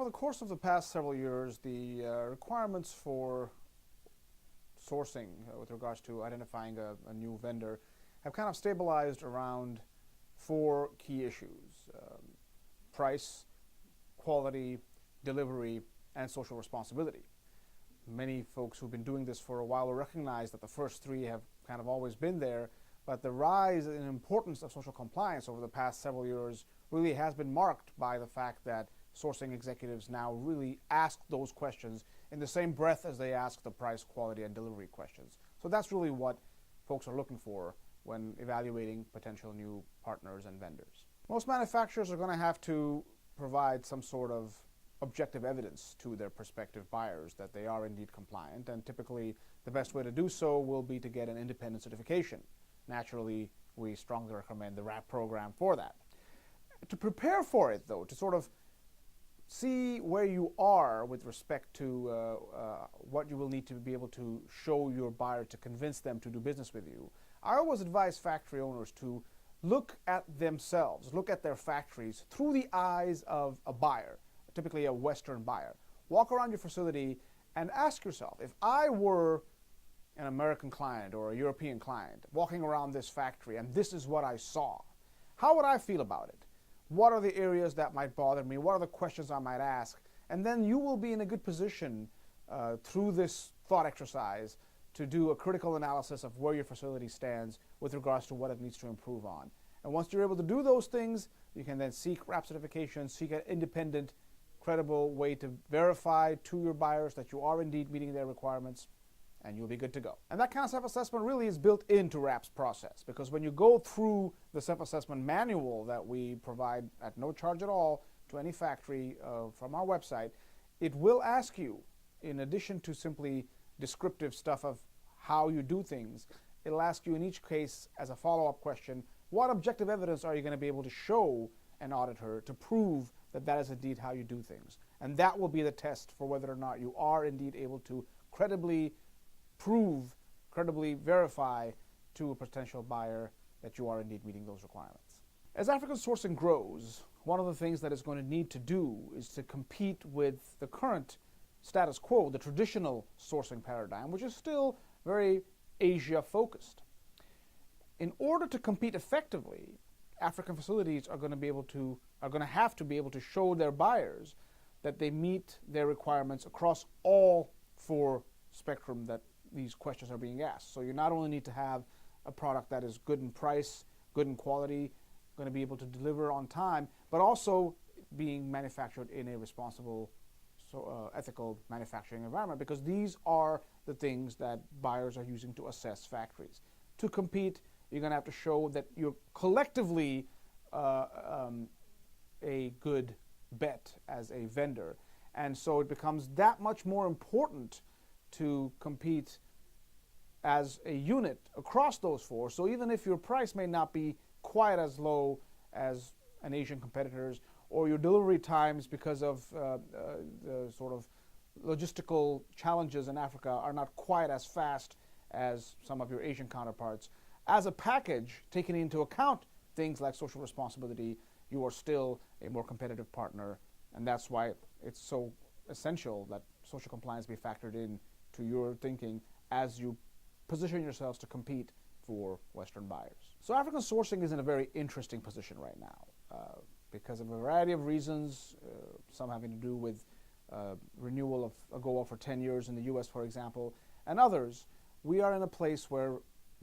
the course of the past several years, the requirements for sourcing with regards to identifying a new vendor have kind of stabilized around four key issues: price, quality, delivery, and social responsibility. Many folks who've been doing this for a while will recognize that the first three have kind of always been there, but the rise in importance of social compliance over the past several years really has been marked by the fact that sourcing executives now really ask those questions in the same breath as they ask the price, quality, and delivery questions. So that's really what folks are looking for when evaluating potential new partners and vendors. Most manufacturers are going to have to provide some sort of objective evidence to their prospective buyers that they are indeed compliant, and typically the best way to do so will be to get an independent certification. Naturally, we strongly recommend the WRAP program for that. To prepare for it, though, to sort of see where you are with respect to what you will need to be able to show your buyer to convince them to do business with you, I always advise factory owners to look at themselves, look at their factories through the eyes of a buyer, typically a Western buyer. Walk around your facility and ask yourself, if I were an American client or a European client walking around this factory and this is what I saw, how would I feel about it? What are the areas that might bother me? What are the questions I might ask? And then you will be in a good position through this thought exercise to do a critical analysis of where your facility stands with regards to what it needs to improve on. And once you're able to do those things, you can then seek WRAP certification, seek an independent, credible way to verify to your buyers that you are indeed meeting their requirements, and you'll be good to go. And that kind of self-assessment really is built into WRAP's process, because when you go through the self-assessment manual that we provide at no charge at all to any factory from our website, it will ask you, in addition to simply descriptive stuff of how you do things, it'll ask you in each case as a follow-up question, what objective evidence are you going to be able to show an auditor to prove that that is indeed how you do things? And that will be the test for whether or not you are indeed able to credibly prove, credibly verify to a potential buyer that you are indeed meeting those requirements. As African sourcing grows, one of the things that it's going to need to do is to compete with the current status quo, the traditional sourcing paradigm, which is still very Asia-focused. In order to compete effectively, African facilities are going to have to be able to show their buyers that they meet their requirements across all four spectrum that these questions are being asked. So you not only need to have a product that is good in price, good in quality, going to be able to deliver on time, but also being manufactured in a responsible, ethical manufacturing environment, because these are the things that buyers are using to assess factories. To compete, you're going to have to show that you're collectively a good bet as a vendor. And so it becomes that much more important to compete as a unit across those four. So even if your price may not be quite as low as an Asian competitor's, or your delivery times because of the sort of logistical challenges in Africa are not quite as fast as some of your Asian counterparts, as a package, taking into account things like social responsibility, you are still a more competitive partner. And that's why it's so essential that social compliance be factored in to your thinking as you position yourselves to compete for Western buyers. So African sourcing is in a very interesting position right now because of a variety of reasons, some having to do with renewal of AGOA for 10 years in the US, for example, and others. We are in a place where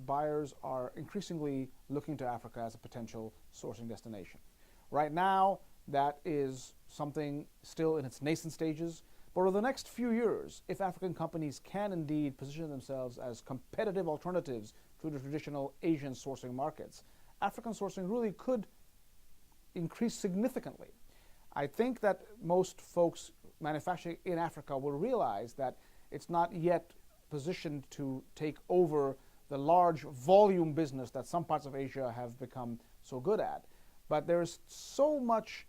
buyers are increasingly looking to Africa as a potential sourcing destination. Right now, that is something still in its nascent stages. But over the next few years, if African companies can indeed position themselves as competitive alternatives to the traditional Asian sourcing markets, African sourcing really could increase significantly. I think that most folks manufacturing in Africa will realize that it's not yet positioned to take over the large volume business that some parts of Asia have become so good at. But there's so much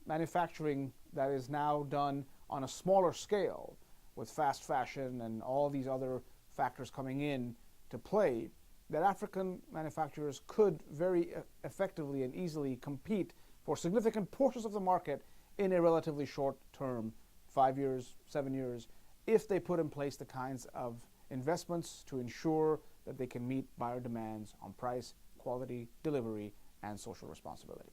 manufacturing that is now done on a smaller scale with fast fashion and all these other factors coming in to play, that African manufacturers could very effectively and easily compete for significant portions of the market in a relatively short term, 5 years, 7 years, if they put in place the kinds of investments to ensure that they can meet buyer demands on price, quality, delivery, and social responsibility.